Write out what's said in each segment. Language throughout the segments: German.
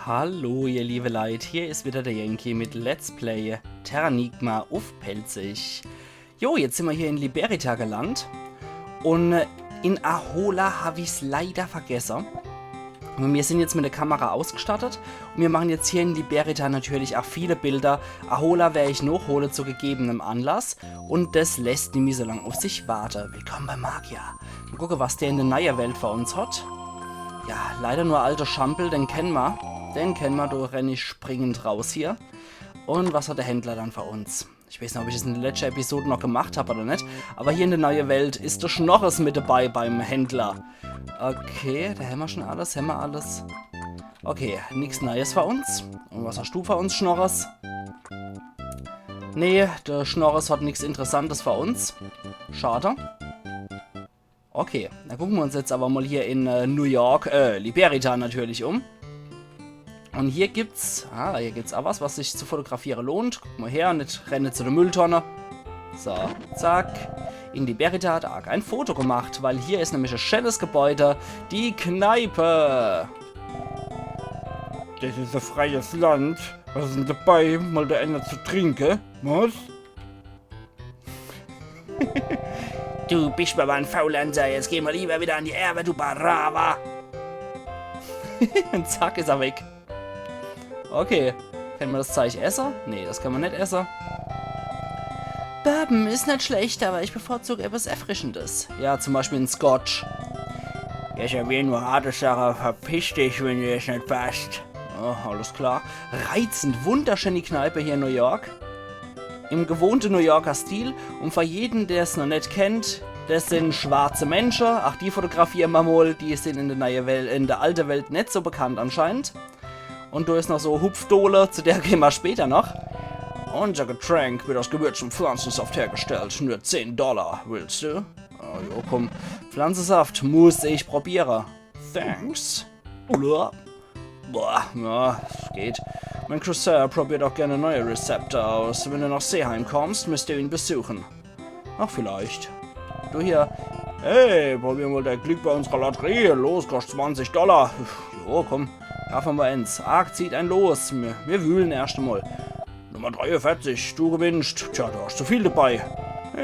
Hallo ihr liebe Leid, hier ist wieder der Yankee mit Let's Play Terranigma aufpelzig. Jo, jetzt sind wir hier in Liberita gelandet und in Ahola habe ich es leider vergessen. Und wir sind jetzt mit der Kamera ausgestattet und wir machen jetzt hier in Liberita natürlich auch viele Bilder. Ahola werde ich noch holen zu gegebenem Anlass und das lässt nämlich so lange auf sich warten. Willkommen bei Magier. Mal gucken, was der in der neuen Welt für uns hat. Ja, leider nur alter Schampel, den kennen wir. Da renne ich springend raus hier. Und was hat der Händler dann für uns? Ich weiß nicht, ob ich das in der letzten Episode noch gemacht habe oder nicht. Aber hier in der neuen Welt ist der Schnorres mit dabei beim Händler. Okay, da haben wir schon alles, Okay, nichts Neues für uns. Und was hast du für uns, Schnorres? Nee, der Schnorres hat nichts Interessantes für uns. Schade. Okay, dann gucken wir uns jetzt aber mal hier in New York, Liberita natürlich um. Und hier gibt's auch was sich zu fotografieren lohnt. Guck mal her, nicht renne zu der Mülltonne. So, zack. In Liberita hat Ark ein Foto gemacht, weil hier ist nämlich ein schönes Gebäude, die Kneipe. Das ist ein freies Land. Was ist denn dabei, mal da einer zu trinken? Was? Du bist aber ein Faulenzer, jetzt gehen wir lieber wieder an die Erbe, du Barava. Und zack, ist er weg. Okay, können wir das Zeug essen? Nee, das kann man nicht essen. Bourbon ist nicht schlecht, aber ich bevorzuge etwas Erfrischendes. Ja, zum Beispiel ein Scotch. Ja, ist ja wie nur harte Sache. Verpiss dich, wenn dir das nicht passt. Oh, alles klar. Reizend, wunderschön die Kneipe hier in New York. Im gewohnten New Yorker Stil. Und für jeden, der es noch nicht kennt, das sind schwarze Menschen. Ach, die fotografieren wir mal. Die sind in der neuen Welt, in der alten Welt nicht so bekannt anscheinend. Und da ist noch so Hupfdohle, zu der gehen wir später noch. Unser Getränk wird aus Gewürzen und Pflanzensaft hergestellt. Nur $10, willst du? Oh, jo, komm. Pflanzensaft muss ich probieren. Thanks. Boah, ja, geht. Mein Cousin probiert auch gerne neue Rezepte aus. Wenn du nach Seeheim kommst, müsst ihr ihn besuchen. Ach, vielleicht. Du hier. Hey, probier mal dein Glück bei unserer Lotterie. Los, kostet $20. Jo, komm. Davon wir eins. Ark zieht ein Los. Wir wühlen erst einmal. Nummer 43, du gewinnst. Tja, du hast zu viel dabei.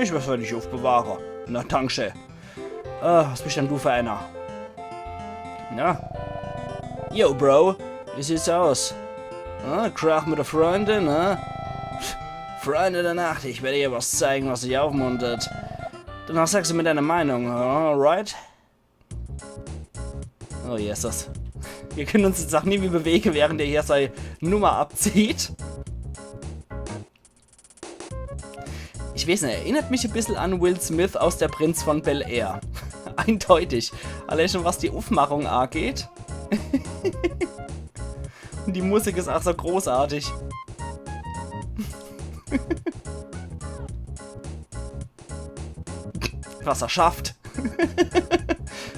Ich werde dich aufbewahren. Na, danke. Was bist denn du für einer? Ja. Yo, Bro. Wie sieht's aus? Krach mit der Freundin, Freunde der Nacht, ich werde dir was zeigen, was dich aufmuntert. Danach sagst du mir deine Meinung, alright? Oh, Jesus. Wir können uns jetzt auch nie mehr bewegen, während er hier seine Nummer abzieht. Ich weiß nicht, erinnert mich ein bisschen an Will Smith aus Der Prinz von Bel-Air. Eindeutig. Allein schon was die Aufmachung angeht. Und die Musik ist auch so großartig. Was er schafft.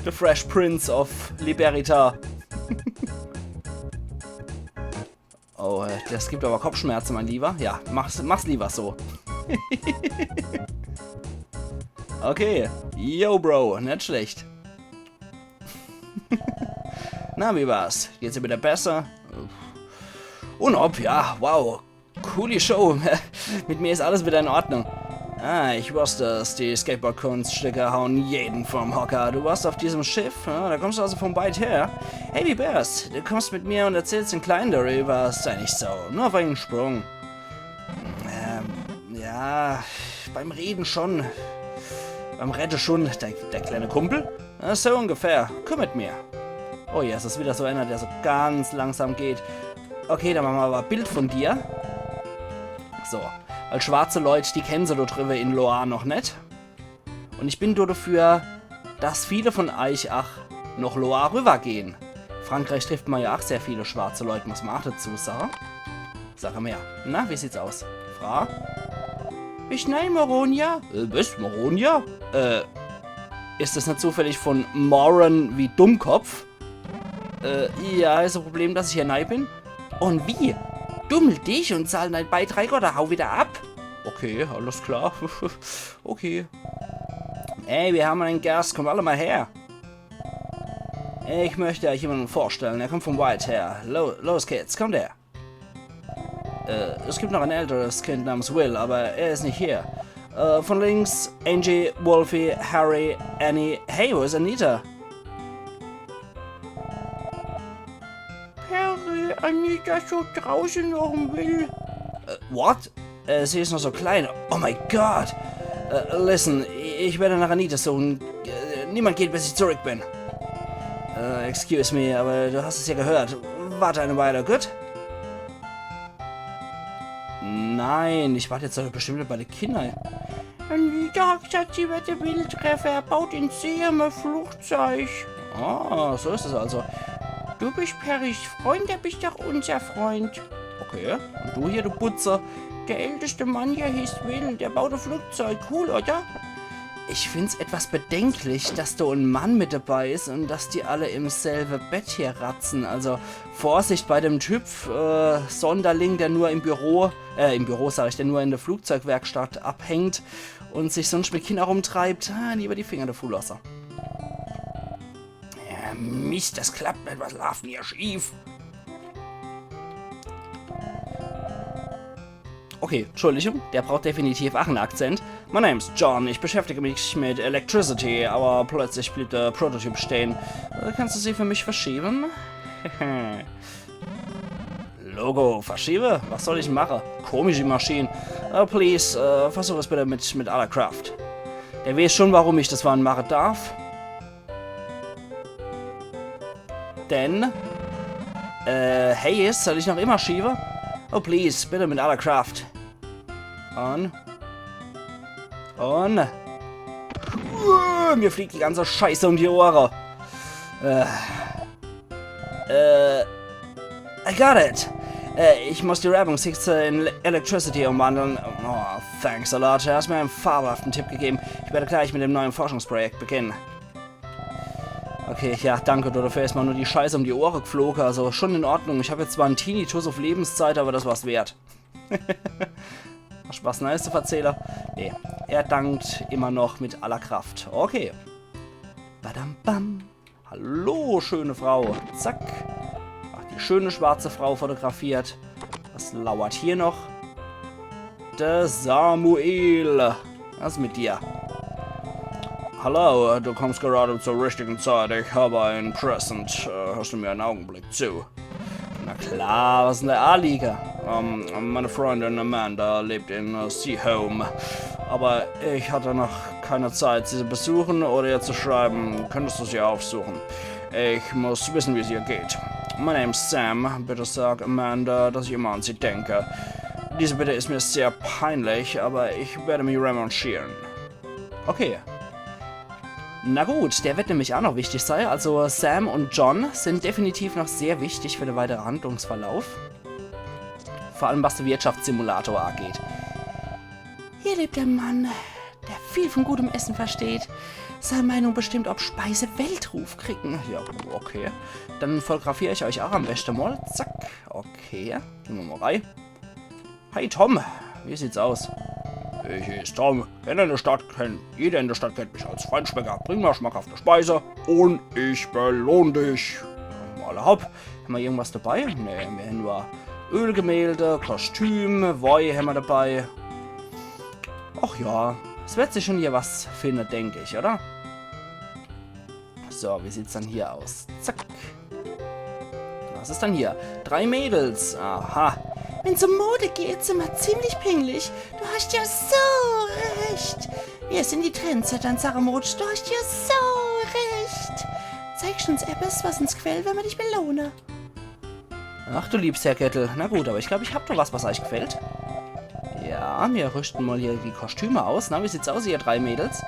The Fresh Prince of Liberita. Oh, das gibt aber Kopfschmerzen, mein Lieber. Ja, mach's lieber so. Okay. Yo, Bro. Nicht schlecht. Na, wie war's? Geht's dir wieder besser? Und ob, ja. Wow. Coole Show. Mit mir ist alles wieder in Ordnung. Ah, ich wusste es. Die Skateboard-Kunststücke hauen jeden vom Hocker. Du warst auf diesem Schiff, ja? Da kommst du also von weit her. Hey, wie wär's? Du kommst mit mir und erzählst den Kleinen darüber. Sei nicht so. Nur auf einen Sprung. Ja, beim Reden schon. Beim Retten schon. Der kleine Kumpel? Ja, so ungefähr. Komm mit mir. Oh ja, es ist wieder so einer, der so ganz langsam geht. Okay, dann machen wir aber ein Bild von dir. So. Weil schwarze Leute, die kennen sie dort drüber in Loire noch nicht. Und ich bin dafür, dass viele von euch auch noch Loire rübergehen. Frankreich trifft man ja auch sehr viele schwarze Leute, muss man auch dazu sagen. Sag mal, na, wie sieht's aus? Frau? Ich nein, Moronia. Was? Moronia? Ist das nicht zufällig von Moron wie Dummkopf? Ja, ist ein Problem, dass ich hier neu bin. Und wie? Dummel dich und zahl deinen Beitrag oder hau wieder ab. Okay, alles klar. Okay. Ey, wir haben einen Gast, kommt alle mal her. Ich möchte euch jemanden vorstellen. Er kommt vom White her. Los, Kids, kommt her. Es gibt noch ein älteres Kind namens Will, aber er ist nicht hier. Von links Angie, Wolfie, Harry, Annie. Hey, wo ist Anita? Harry, Anita ist so draußen noch im Will. What? Sie ist noch so klein. Oh mein Gott. Listen, ich werde nach Anita suchen. Niemand geht, bis ich zurück bin. Excuse me, aber du hast es ja gehört. Warte eine Weile, gut? Nein, ich warte jetzt doch bestimmt bei den Kindern. Anita hat gesagt, sie wird den Will treffen. Er baut in See im Flugzeug. Ah, so ist es also. Du bist Perrys Freund, der bist doch unser Freund. Okay, und du hier, du Putzer? Der älteste Mann hier hieß Will, der baut ein Flugzeug. Cool, oder? Ich find's etwas bedenklich, dass da ein Mann mit dabei ist und dass die alle im selben Bett hier ratzen. Also Vorsicht bei dem Typ, Sonderling, der nur im Büro sage ich, der nur in der Flugzeugwerkstatt abhängt und sich sonst mit Kindern rumtreibt. Lieber die Finger davon lassen. Ja, Mist, das klappt nicht, was läuft denn hier schief? Okay, Entschuldigung, der braucht definitiv auch einen Akzent. My name's John, ich beschäftige mich mit Electricity, aber plötzlich blieb der Prototyp stehen. Kannst du sie für mich verschieben? Logo, verschiebe? Was soll ich machen? Komische Maschine. Please, versuch es bitte mit aller Kraft. Der weiß schon, warum ich das machen darf. Denn, hey, soll ich noch immer schieben? Oh, please, bitte mit aller Kraft. Mir fliegt die ganze Scheiße um die Ohren. I got it. Ich muss die Reibungshitze in Electricity umwandeln. Oh, thanks a lot. Du hast mir einen fabelhaften Tipp gegeben. Ich werde gleich mit dem neuen Forschungsprojekt beginnen. Okay, ja, danke, dafür ist mal nur die Scheiße um die Ohren geflogen. Also schon in Ordnung. Ich habe jetzt zwar einen Tinnitus auf Lebenszeit, aber das war's wert. Was Neues zu erzählen? Nee, er dankt immer noch mit aller Kraft. Okay. Badam bam. Hallo, schöne Frau. Zack. Ach, die schöne schwarze Frau fotografiert. Was lauert hier noch? Der Samuel. Was ist mit dir? Hallo, du kommst gerade zur richtigen Zeit. Ich habe ein Present. Hast du mir einen Augenblick zu? Na klar, was ist denn der Anliegen? Meine Freundin Amanda lebt in Seahome. Aber ich hatte noch keine Zeit, sie zu besuchen oder ihr zu schreiben. Könntest du sie aufsuchen? Ich muss wissen, wie es ihr geht. Mein Name ist Sam. Bitte sag Amanda, dass ich immer an sie denke. Diese Bitte ist mir sehr peinlich, aber ich werde mich revanchieren. Okay. Na gut, der wird nämlich auch noch wichtig sein. Also Sam und John sind definitiv noch sehr wichtig für den weiteren Handlungsverlauf. Vor allem was den Wirtschaftssimulator angeht. Hier lebt der Mann, der viel von gutem Essen versteht. Seine Meinung bestimmt, ob Speise Weltruf kriegen. Ja, okay. Dann fotografiere ich euch auch am besten mal. Zack. Okay. Gehen wir mal rein. Hi Tom, wie sieht's aus? Ich ist Tom. Jeder in der Stadt kennt mich als Feinschmecker. Bring mir schmackhafte Speise und ich belohne dich. Mal hopp. Haben wir irgendwas dabei? Ne, wir haben nur Ölgemälde, Kostüme, Woi haben wir dabei. Ach ja, es wird sich schon hier was finden, denke ich, oder? So, wie sieht's dann hier aus? Zack. Was ist dann hier? 3 Mädels. Aha. Wenn es um Mode geht, sind wir ziemlich pingelig. Du hast ja so recht. Wir sind die Trendsetter, Sarah Mode. Du hast ja so recht. Zeigst uns etwas, was uns quält, wenn wir dich belohnen. Ach du liebst, Herr Kettel. Na gut, aber ich glaube, ich habe doch was euch gefällt. Ja, wir rüsten mal hier die Kostüme aus. Na, wie sieht's aus, ihr 3 Mädels?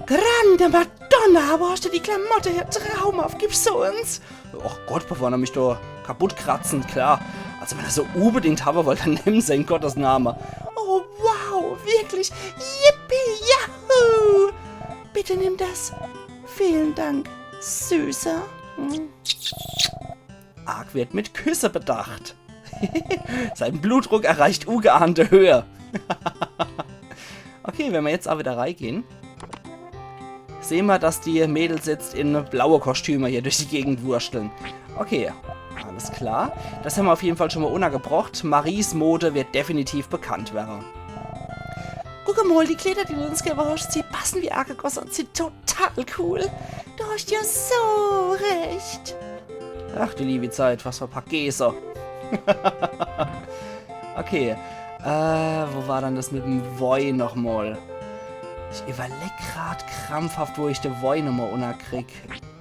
Grande Madonna, aber hast du die Klamotte hier traumhaft? Gibst du uns? Ach Gott, bevor er mich da kaputt kratzen, klar. Also wenn er so unbedingt haben wollte, dann nimm sein Gottes Name. Oh, wow, wirklich. Yippie, yahoo. Bitte nimm das. Vielen Dank, Süßer. Arg wird mit Küsse bedacht. Sein Blutdruck erreicht ungeahnte Höhe. Okay, wenn wir jetzt auch wieder reingehen. sehen wir, dass die Mädels jetzt in blaue Kostüme hier durch die Gegend wursteln. Okay, alles klar. Das haben wir auf jeden Fall schon mal untergebracht. Maries Mode wird definitiv bekannt werden. Guck mal, die Kleider, die du uns gewaschen hast, sie passen wie Argegoss und sind total cool. Du hast ja so recht. Ach, die liebe Zeit, was für ein paar Gäse. Okay, wo war dann das mit dem Voi nochmal? Ich überlege gerade krampfhaft, wo ich den Voi nochmal unterkrieg.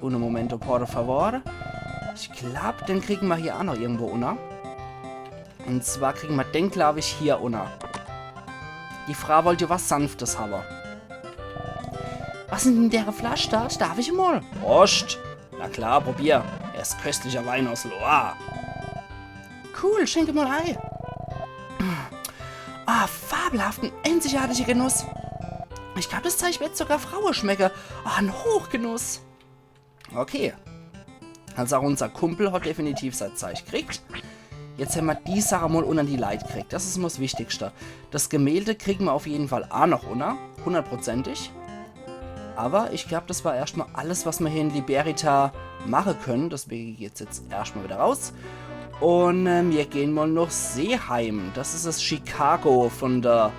Ohne Momento, por favor. Ich glaube, den kriegen wir hier auch noch irgendwo unter. Und zwar kriegen wir den, glaube ich, hier unter. Die Frau wollte was Sanftes haben. Was in der Flasche da? Darf ich mal? Prost! Na klar, probier. Er ist köstlicher Wein aus Loire. Cool, schenke mal ein. Ah, fabelhaften, einzigartiger Genuss. Ich glaube, das Zeug wird sogar Frauen schmecken. Ah, ein Hochgenuss. Okay. Also auch unser Kumpel hat definitiv sein Zeug gekriegt. Jetzt haben wir die Sache mal unter die Leid gekriegt. Das ist immer das Wichtigste. Das Gemälde kriegen wir auf jeden Fall auch noch unter. 100%ig. Aber ich glaube, das war erstmal alles, was wir hier in Liberita machen können. Deswegen geht es jetzt erstmal wieder raus. Und wir gehen mal nach Seeheim. Das ist das Chicago von der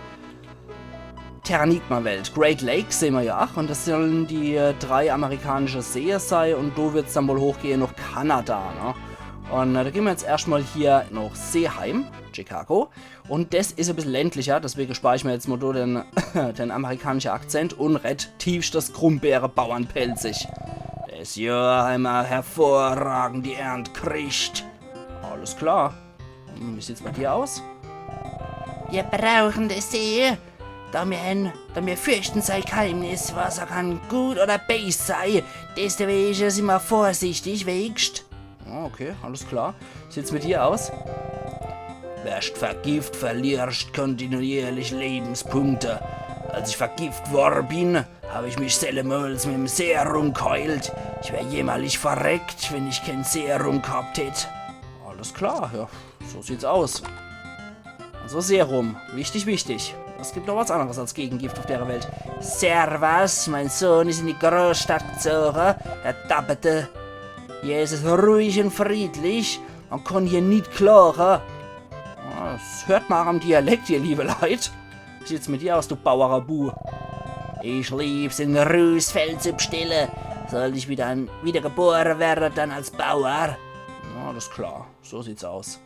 Terranigma-Welt. Great Lakes sehen wir ja auch. Und das sollen die 3 amerikanische Seen sein. Und da wird es dann wohl hochgehen nach Kanada. Ne? Und da gehen wir jetzt erstmal hier nach Seeheim, Chicago. Und das ist ein bisschen ländlicher. Deswegen spare ich mir jetzt mal den amerikanischen Akzent und red tiefstes Krummbeere-Bauernpelzig. Das ja einmal hervorragend die Ernte kriegt. Alles klar. Wie sieht's bei dir aus? Wir brauchen das See, da wir fürchten sein Geheimnis, was er kann gut oder böse sein. Deswegen sind wir vorsichtig, wächst. Okay, alles klar. Sieht's mit dir aus? Wärst vergift, verlierst kontinuierlich Lebenspunkte. Als ich vergift worden bin, habe ich mich sellemals mit dem Serum geheult. Ich wäre jämmerlich verreckt, wenn ich kein Serum gehabt hätte. Alles klar, ja, so sieht's aus. Also Serum, wichtig, wichtig. Es gibt noch was anderes als Gegengift auf der Welt. Servus, mein Sohn ist in die Großstadt gezogen, er tappete. Hier ist es ruhig und friedlich, man kann hier nicht klagen. Das hört man am Dialekt, ihr liebe Leute. Wie sieht's mit dir aus, du Bauerabu? Ich lieb's in Rußfeld zu bestellen. Soll ich wieder geboren werden, dann als Bauer? Alles klar, so sieht's aus.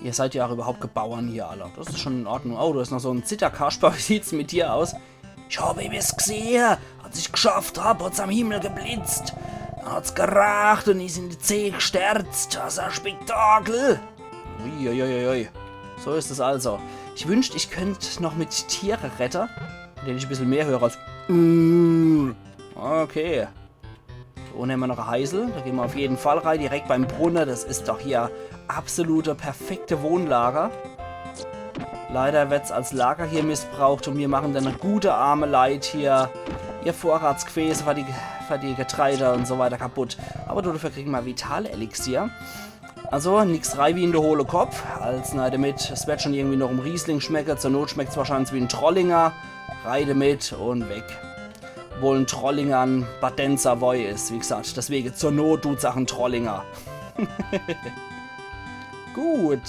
Ihr seid ja auch überhaupt Gebauern hier alle. Das ist schon in Ordnung. Oh, du hast noch so ein Zitterkasper. Wie sieht's mit dir aus? Ich habe ihm es gesehen. Als ich geschafft habe, hat's am Himmel geblitzt. Dann hat's geracht und ist in die Zehe gestürzt. Das ist ein Spektakel. Uiuiuiui. So ist es also. Ich wünschte, ich könnte noch mit Tiere retten, denen ich ein bisschen mehr höre als Okay. So, nehmen wir noch eine Heisel. Da gehen wir auf jeden Fall rein, direkt beim Brunnen. Das ist doch hier absolute perfekte Wohnlager. Leider wird es als Lager hier missbraucht und wir machen dann eine gute arme Leid hier ihr Vorratsgefäße für die Getreide und so weiter kaputt. Aber dafür kriegen wir Vital-Elixier. Also nichts rein wie in der hohle Kopf. Als damit, es wird schon irgendwie noch um Riesling schmecken. Zur Not schmeckt es wahrscheinlich wie ein Trollinger. Reide mit und weg. Obwohl ein Trollinger ein Badenzer Voi ist, wie gesagt. Deswegen zur Not tut es auch ein Trollinger. Gut.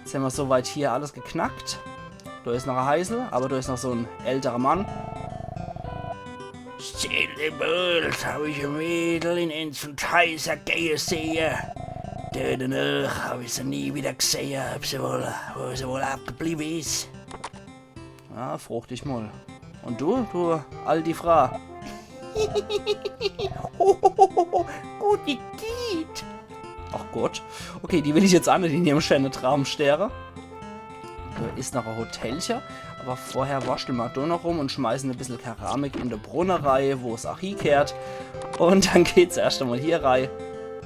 Jetzt haben wir soweit hier alles geknackt. Da ist noch ein Heisel, aber da ist noch so ein älterer Mann. Stell dir bald, habe ich ein Mädel in Enzentheiser gehen sehen. Danach habe ich sie nie wieder gesehen, wo sie wohl abgeblieben ist. Ja, frucht dich mal. Und du alte Frau? Gut geht. Ach Gott. Okay, die will ich jetzt auch nicht in ihrem schönen Traumstere. Da ist noch ein Hotelchen. Aber vorher wascheln wir da noch rum und schmeißen ein bisschen Keramik in die Brunnerei, wo es auch hinkehrt. Und dann geht's erst einmal hier rein.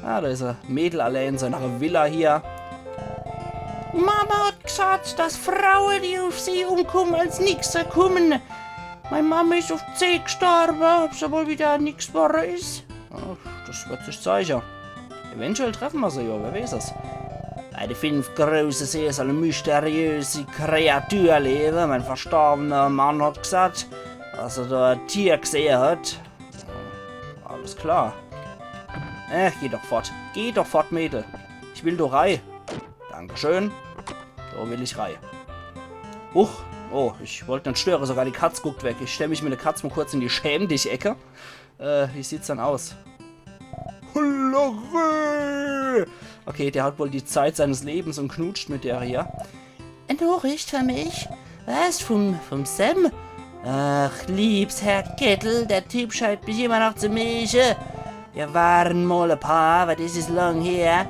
Ah, da ist ein Mädel allein, so eine Villa hier. Mama hat gesagt, dass Frauen, die auf sie umkommen, als nichts kommen. Meine Mama ist auf die See gestorben, ob sie wohl wieder nichts geworden ist. Ja, das wird sich zeigen. Eventuell treffen wir sie ja, wer weiß es. Bei den 5 großen Seen soll eine mysteriöse Kreatur leben. Mein verstorbener Mann hat gesagt, dass er da ein Tier gesehen hat. Alles klar. Geh doch fort. Geh doch fort, Mädel. Ich will doch rein. Dankeschön. So will ich rein. Huch. Oh, ich wollte nicht stören. Sogar die Katze guckt weg. Ich stelle mich mit der Katze mal kurz in die Schäm-dich-Ecke. Wie sieht's dann aus? Okay, der hat wohl die Zeit seines Lebens und knutscht mit der hier. Ein Nachricht für mich? Was? Vom Sam? Ach, liebs Herr Kettel, der Typ scheint mich immer noch zu mischen. Wir waren mal ein Paar, aber das ist lang her.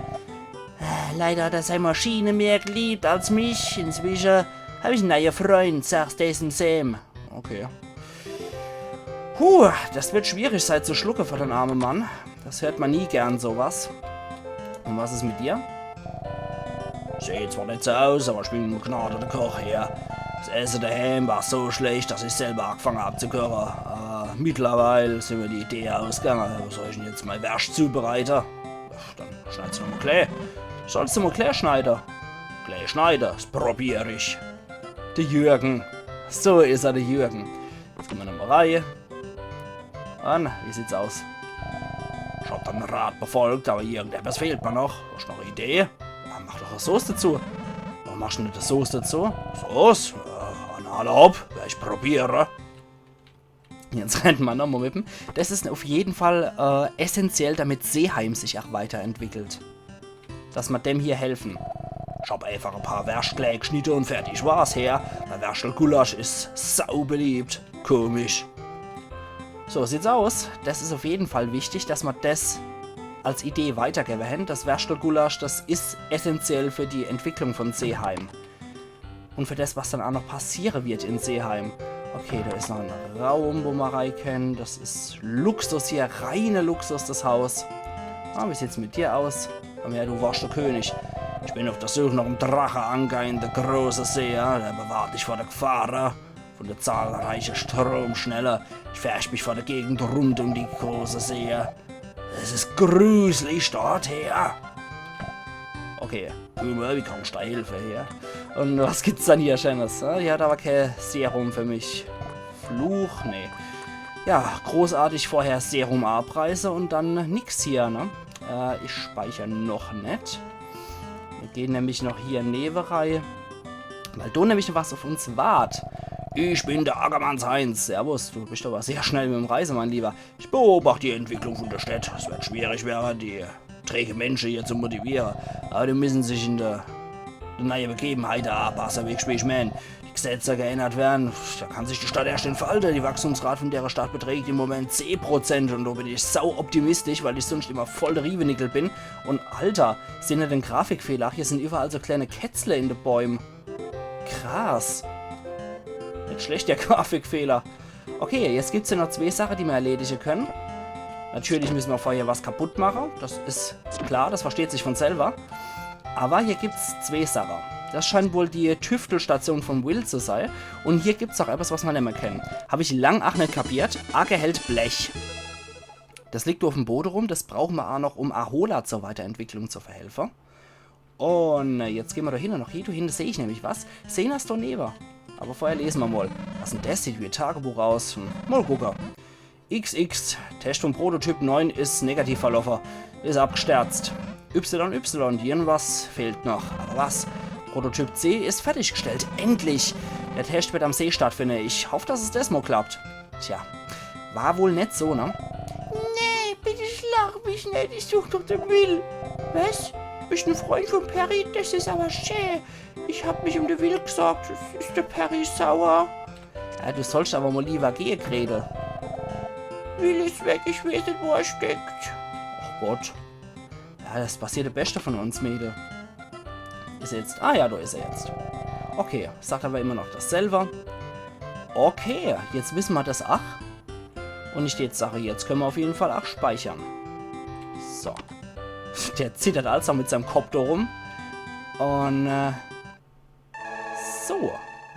Leider hat er seine Maschine mehr geliebt als mich. Inzwischen habe ich einen neuen Freund, sagst du dem Sam. Okay. Das wird schwierig sein zu schlucken für den armen Mann. Das hört man nie gern, sowas. Und was ist mit dir? Sieht zwar nicht so aus, aber ich bin ein begnadeter Koch hier. Das Essen daheim war so schlecht, dass ich selber angefangen habe zu kochen. Mittlerweile sind mir die Idee ausgegangen. Was soll ich denn jetzt mal Wärst zubereiten? Dann schneidest du noch mal Klee. Sollst du mal Klee schneiden? Klee schneiden, das probiere ich. Der Jürgen. So ist er, der Jürgen. Jetzt gehen wir nochmal rein. Und, wie sieht's aus? Ich hab den Rat befolgt, aber irgendetwas fehlt mir noch. Hast du noch eine Idee? Ja, mach doch eine Soße dazu. Warum machst du nicht eine Soße dazu? Soße? Hopp, ich probiere. Jetzt rennt man nochmal mit dem. Das ist auf jeden Fall essentiell, damit Seeheim sich auch weiterentwickelt. Dass wir dem hier helfen. Ich hab einfach ein paar Würstle geschnitten und fertig war's her. Bei Würstelgulasch ist sau beliebt. Komisch. So sieht's aus. Das ist auf jeden Fall wichtig, dass man das als Idee weitergeben. Das Würstelgulasch, das ist essentiell für die Entwicklung von Seeheim. Und für das, was dann auch noch passieren wird in Seeheim. Okay, da ist noch ein Raum, wo wir rein können. Das ist Luxus hier, reine Luxus, das Haus. Wie sieht's mit dir aus? Ja, du warst der König. Ich bin auf der Suche nach einem Drachenanker in der großen See. Der bewahrt dich vor der Gefahr von der zahlreichen Stromschnelle. Ich färbe mich vor der Gegend rund um die große See. Es ist gruselig dort her. Okay, wie kann ich da helfen hier? Und was gibt's dann hier Schönes? Die hat aber kein Serum für mich. Fluch? Nee. Ja, großartig vorher Serum A-Preise und dann nix hier, ne? Ich speichere noch nicht. Wir gehen nämlich noch hier in Neverei, weil du nämlich noch was auf uns wart. Ich bin der Ackermanns Heinz. Servus, du bist aber sehr schnell mit dem Reise, mein Lieber. Ich beobachte die Entwicklung von der Stadt. Es wird schwierig werden, die träge Menschen hier zu motivieren. Aber die müssen sich in der neuen Begebenheit anpassen, wie ich meine. Die Gesetze geändert werden, da kann sich die Stadt erst entfalten. Die Wachstumsrate von der Stadt beträgt im Moment 10% und da bin ich sau optimistisch, weil ich sonst immer voll der Rievenickel bin. Und Alter, sind ja den Grafikfehler? Hier sind überall so kleine Kätzle in den Bäumen. Krass. Nicht schlecht, der Grafikfehler. Okay, jetzt gibt es ja noch zwei Sachen, die wir erledigen können. Natürlich müssen wir vorher was kaputt machen. Das ist klar, das versteht sich von selber. Aber hier gibt es zwei Sachen. Das scheint wohl die Tüftelstation von Will zu sein. Und hier gibt es auch etwas, was man nicht mehr kennt. Habe ich lang auch nicht kapiert. Acker hält Blech. Das liegt auf dem Boden rum. Das brauchen wir auch noch, um Ahola zur Weiterentwicklung zu verhelfen. Und jetzt gehen wir da hinten noch hin. Da hinten sehe ich nämlich was. Senas Doneva. Aber vorher lesen wir mal. Was denn das? Sieht wie ein Tagebuch aus. Mal gucken. XX. Test von Prototyp 9 ist negativ verlaufen. Ist abgestürzt. YY. Irgendwas fehlt noch. Aber was? Prototyp C ist fertiggestellt. Endlich! Der Test wird am See stattfinden. Ich hoffe, dass es das mal klappt. Tja. War wohl nicht so, ne? Nee, bitte schlag mich nicht. Ich such doch den Will. Was? Bist ein Freund von Perry? Das ist aber schön. Ich hab mich um den Will gesagt. Ist der Perry sauer? Ja, du sollst aber mal lieber gehen, Gretel. Will ist weg. Ich weiß nicht, wo er steckt. Ach Gott. Ja, das passiert der Beste von uns, Mädel. Ist er jetzt? Ah ja, da ist er jetzt. Okay, sagt aber immer noch dasselbe. Okay, jetzt wissen wir das auch. Und ich jetzt sage, jetzt können wir auf jeden Fall auch speichern. So. Der zittert also mit seinem Kopf da rum. Und so.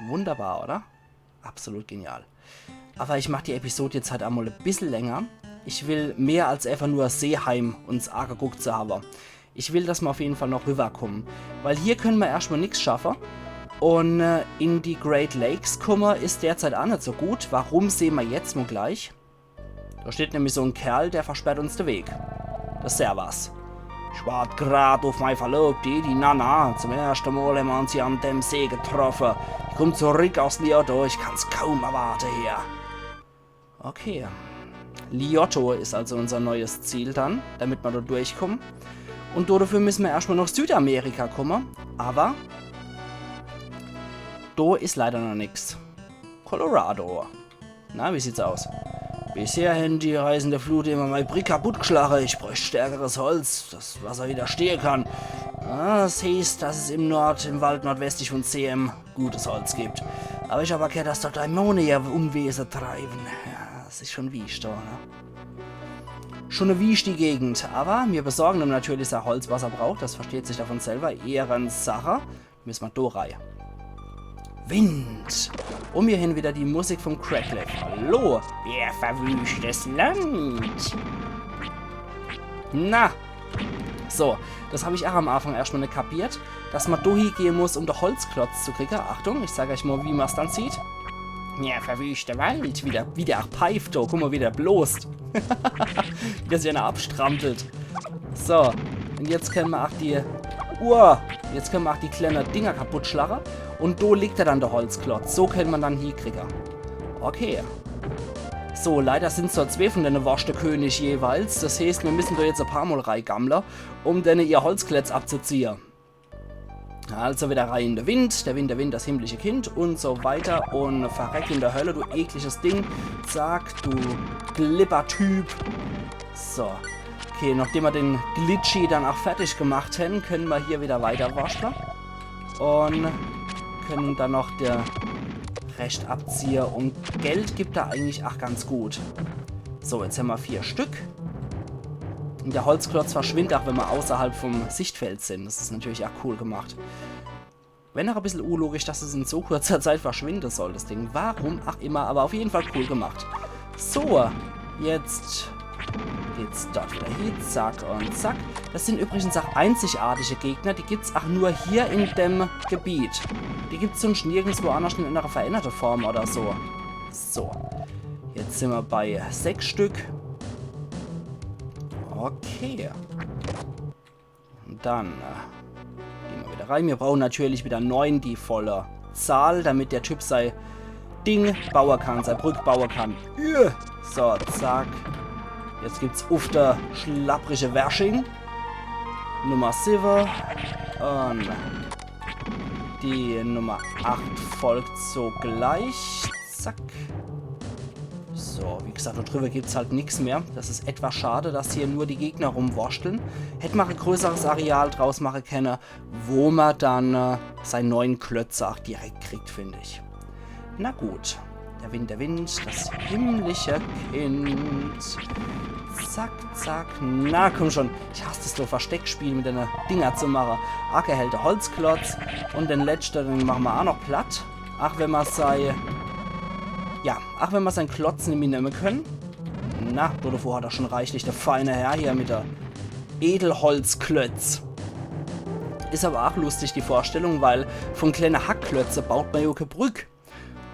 Wunderbar, oder? Absolut genial. Aber ich mache die Episode jetzt halt einmal ein bisschen länger. Ich will mehr als einfach nur Seeheim uns angeguckt zu haben. Ich will, dass wir auf jeden Fall noch rüberkommen. Weil hier können wir erstmal nichts schaffen. Und in die Great Lakes kommen ist derzeit auch nicht so gut. Warum, sehen wir jetzt mal gleich. Da steht nämlich so ein Kerl, der versperrt uns den Weg. Das Servus. Ich warte gerade auf meine Verlobte, die Nana. Zum ersten Mal haben wir uns hier an dem See getroffen. Ich komme zurück aus Liotto, ich kann es kaum erwarten hier. Okay. Liotto ist also unser neues Ziel dann, damit wir da durchkommen. Und dafür müssen wir erstmal nach Südamerika kommen. Aber da ist leider noch nichts. Colorado. Na, wie sieht's aus? Bisher haben die reisende Flut immer meine Brick kaputtgeschlagen. Ich bräuchte stärkeres Holz, das Wasser widerstehen kann. Das hieß, dass es im Wald nordwestlich von CM gutes Holz gibt. Aber ich habe gehört, dass dort Dämonen ihr Unwesen treiben. Ja, das ist schon wiesch da, ne? Schon eine wiesch die Gegend. Aber wir besorgen ihm natürlich das Holz, was er braucht. Das versteht sich davon selber. Ehrensache. Müssen wir da rein. Wind. Um hier hin wieder die Musik vom Crackleck. Hallo, wer verwüstes Land? Na. So, das habe ich auch am Anfang erstmal nicht kapiert, dass man da hingehen muss, um den Holzklotz zu kriegen. Achtung, ich sage euch mal, wie man es dann sieht. Ja, verwüschte Wald. Wie der auch pfeift da. Guck mal, wie der bloßt. Wie der sich einer abstrampelt. So, und jetzt können wir auch die... jetzt können wir auch die kleinen Dinger kaputt schlagen. Und da liegt er dann der Holzklotz. So können wir dann hinkriegen. Okay. So, leider sind es so zwei von den König jeweils. Das heißt, wir müssen da jetzt ein paar Mal reingammeln, um dann ihr Holzklotz abzuziehen. Also wieder rein in den Wind. Der Wind, das himmlische Kind und so weiter. Und verreck in der Hölle, du ekliges Ding. Zack, du Glipper-Typ. So. Okay, nachdem wir den Glitchy dann auch fertig gemacht haben, können wir hier wieder weiter waschen. Und können dann noch der Rest abziehen. Und Geld gibt er eigentlich auch ganz gut. So, jetzt haben wir 4 Stück. Und der Holzklotz verschwindet auch, wenn wir außerhalb vom Sichtfeld sind. Das ist natürlich auch cool gemacht. Wenn auch ein bisschen unlogisch, dass es in so kurzer Zeit verschwinden soll, das Ding. Warum auch immer, aber auf jeden Fall cool gemacht. So, jetzt geht's dort wieder hin. Zack und zack. Das sind übrigens auch einzigartige Gegner. Die gibt's auch nur hier in dem Gebiet. Die gibt's sonst nirgendwo anders in einer veränderten Form oder so. So. Jetzt sind wir bei 6 Stück. Okay. Und dann gehen wir wieder rein. Wir brauchen natürlich wieder 9, die volle Zahl, damit der Typ sein Ding bauen kann, sein Brück bauen kann. So, zack. Jetzt gibt's auf der schlapprige Wersching. Nummer 7. Und die Nummer 8 folgt sogleich. Zack. So, wie gesagt, da drüber gibt es halt nichts mehr. Das ist etwas schade, dass hier nur die Gegner rumwurschteln. Hätte man ein größeres Areal draus machen können, wo man dann seinen neuen Klötzer auch direkt kriegt, finde ich. Na gut. Der Wind, das himmlische Kind. Zack, zack. Na, komm schon. Ich hasse es so, Versteckspiel mit den Dinger zu machen. Ackerheld der Holzklotz. Und den letzten, den machen wir auch noch platt. Ach, wenn wir sein... Ja, ach, wenn wir seinen Klotz nicht mehr nehmen können. Na, davor hat er schon reichlich der feine Herr hier mit der Edelholzklötz. Ist aber auch lustig, die Vorstellung, weil von kleinen Hackklötze baut man ja keine Brücke.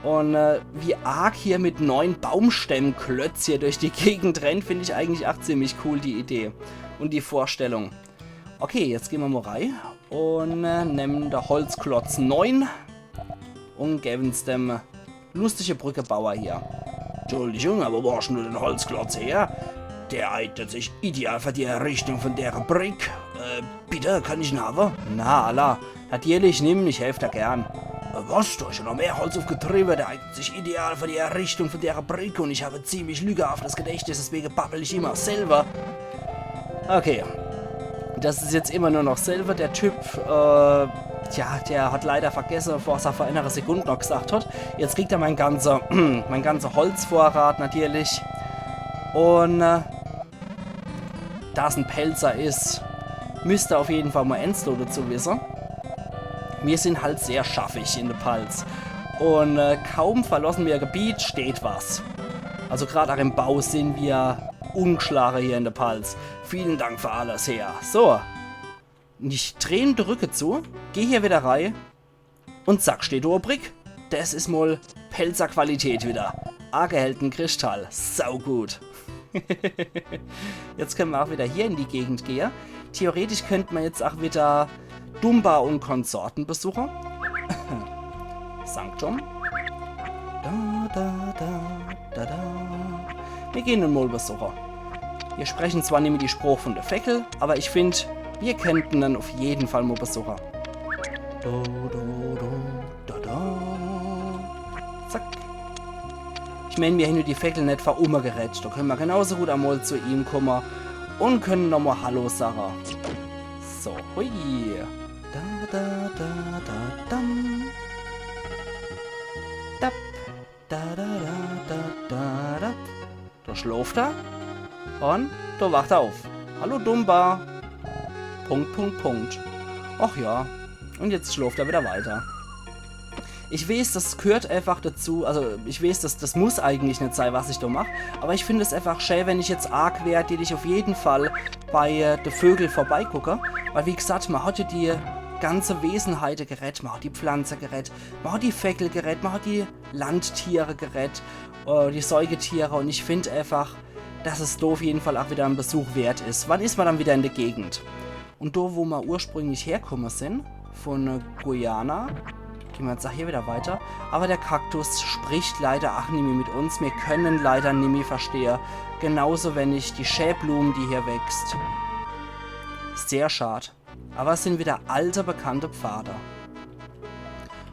Und wie arg hier mit 9 Baumstämmklötz hier durch die Gegend rennt, finde ich eigentlich auch ziemlich cool, die Idee. Und die Vorstellung. Okay, jetzt gehen wir mal rein und nehmen der Holzklotz 9 und geben es dem lustige Brückebauer hier. Entschuldigung, aber wo hast du den Holzklotz her? Der eignet sich ideal für die Errichtung von der Brick. Bitte, kann ich ihn haben? Na, Allah. Natürlich, nimm, ich helfe dir gern. Was? Du hast ja noch mehr Holz aufgetrieben. Der eignet sich ideal für die Errichtung von der Brick und ich habe ziemlich lügehaftes Gedächtnis, deswegen babbel ich immer selber. Okay. Das ist jetzt immer nur noch selber. Der Typ, tja, der hat leider vergessen, was er vor einer Sekunde noch gesagt hat. Jetzt kriegt er mein ganzer Holzvorrat natürlich. Und da es ein Pelzer ist, müsste auf jeden Fall mal Enzo dazu wissen. Wir sind halt sehr schaffig in der Palz. Und kaum verlassen wir Gebiet, steht was. Also gerade auch im Bau sind wir ungeschlagen hier in der Palz. Vielen Dank für alles her. So. Ich drehe die Rücke zu, gehe hier wieder rein Und zack, steht da Brick. Das ist mal Pelzer Qualität wieder. A-gehellten Kristall. Sau gut. Jetzt können wir auch wieder hier in die Gegend gehen. Theoretisch könnte man jetzt auch wieder Dumba und Konsorten besuchen. Sanctum. Da, da, da, da, da. Wir gehen den mal besuchen. Wir sprechen zwar nicht mit die Spruch von der Feckel, aber ich finde, wir könnten dann auf jeden Fall mal besuchen. Do, do, do, da, da. Zack. Ich meine, wir haben nur die Feckel nicht verumgerätscht. Da können wir genauso gut einmal zu ihm kommen und können nochmal Hallo sagen. So, hui. Da, da, da, da, dam. Dap. Da, da, da, da, da, da. Da schläft er. Und da wacht er auf. Hallo Dumba. Punkt, Punkt, Punkt. Ach ja. Und jetzt schläft er wieder weiter. Ich weiß, das gehört einfach dazu. Also ich weiß, das muss eigentlich nicht sein, was ich da mache. Aber ich finde es einfach schön, wenn ich jetzt arg wäre, die ich auf jeden Fall bei den Vögeln vorbeigucke. Weil wie gesagt, man hat ja die ganze Wesenheit gerettet. Man hat die Pflanze gerettet. Man hat die Feckel gerettet. Man hat die Landtiere gerettet. Die Säugetiere. Und ich finde einfach, dass es da auf jeden Fall auch wieder ein Besuch wert ist. Wann ist man dann wieder in der Gegend? Und da, wo wir ursprünglich hergekommen sind, von Guyana, gehen wir jetzt auch hier wieder weiter. Aber der Kaktus spricht leider auch nicht mehr mit uns. Wir können leider nicht mehr verstehen. Genauso wenn ich die Schäblumen, die hier wächst. Sehr schade. Aber es sind wieder alte, bekannte Pfade.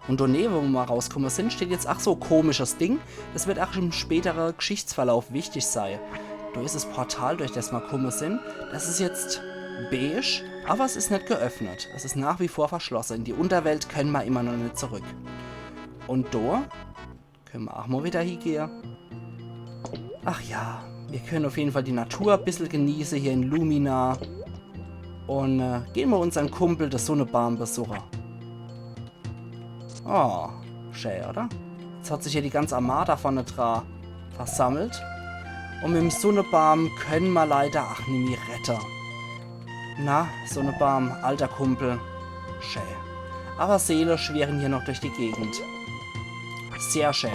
Und daneben, wo wir rauskommen sind, steht jetzt auch so komisches Ding. Das wird auch im späteren Geschichtsverlauf wichtig sein. Da ist das Portal, durch das wir gekommen sind. Das ist jetzt beige, aber es ist nicht geöffnet. Es ist nach wie vor verschlossen. In die Unterwelt können wir immer noch nicht zurück. Und da können wir auch mal wieder hingehen. Ach ja, wir können auf jeden Fall die Natur ein bisschen genießen hier in Lumina. Und gehen wir unseren Kumpel, der Sonnebaum, besuchen. Oh, schön, oder? Jetzt hat sich hier die ganze Armada vorne dran versammelt. Und mit dem Sonnebaum können wir leider auch nicht mehr retten. Na, Sonnebaum, alter Kumpel. Schön. Aber Seele schweren hier noch durch die Gegend. Sehr schön.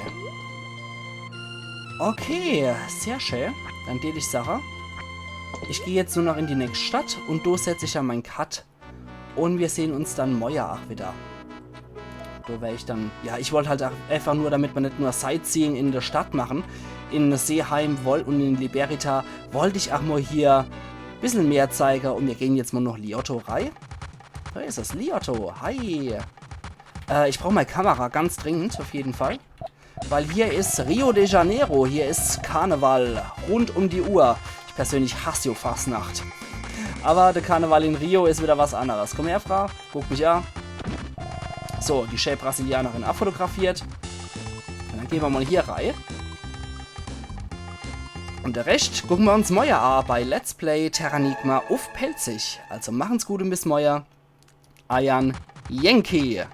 Okay, sehr schön. Dann tät ich Sache. Ich gehe jetzt nur noch in die nächste Stadt und da setze ich ja meinen Cut. Und wir sehen uns dann morgen auch wieder. Da wäre ich dann... Ja, ich wollte halt einfach nur, damit wir nicht nur Sightseeing in der Stadt machen. In Seeheim und in Liberita wollte ich auch mal hier ein bisschen mehr zeigen. Und wir gehen jetzt mal noch Liotto rein. Da ist das Liotto. Hi. Ich brauche meine Kamera ganz dringend, auf jeden Fall. Weil hier ist Rio de Janeiro. Hier ist Karneval rund um die Uhr. Ich persönlich hasse ja Fastnacht. Aber der Karneval in Rio ist wieder was anderes. Komm her, Frau. Guck mich an. So, die schöne Brasilianerin abfotografiert. Und dann gehen wir mal hier rein. Und der Rest gucken wir uns morgen an bei Let's Play Terranigma auf Pelzig. Also machen's gut und bis morgen. Ayan Yankee.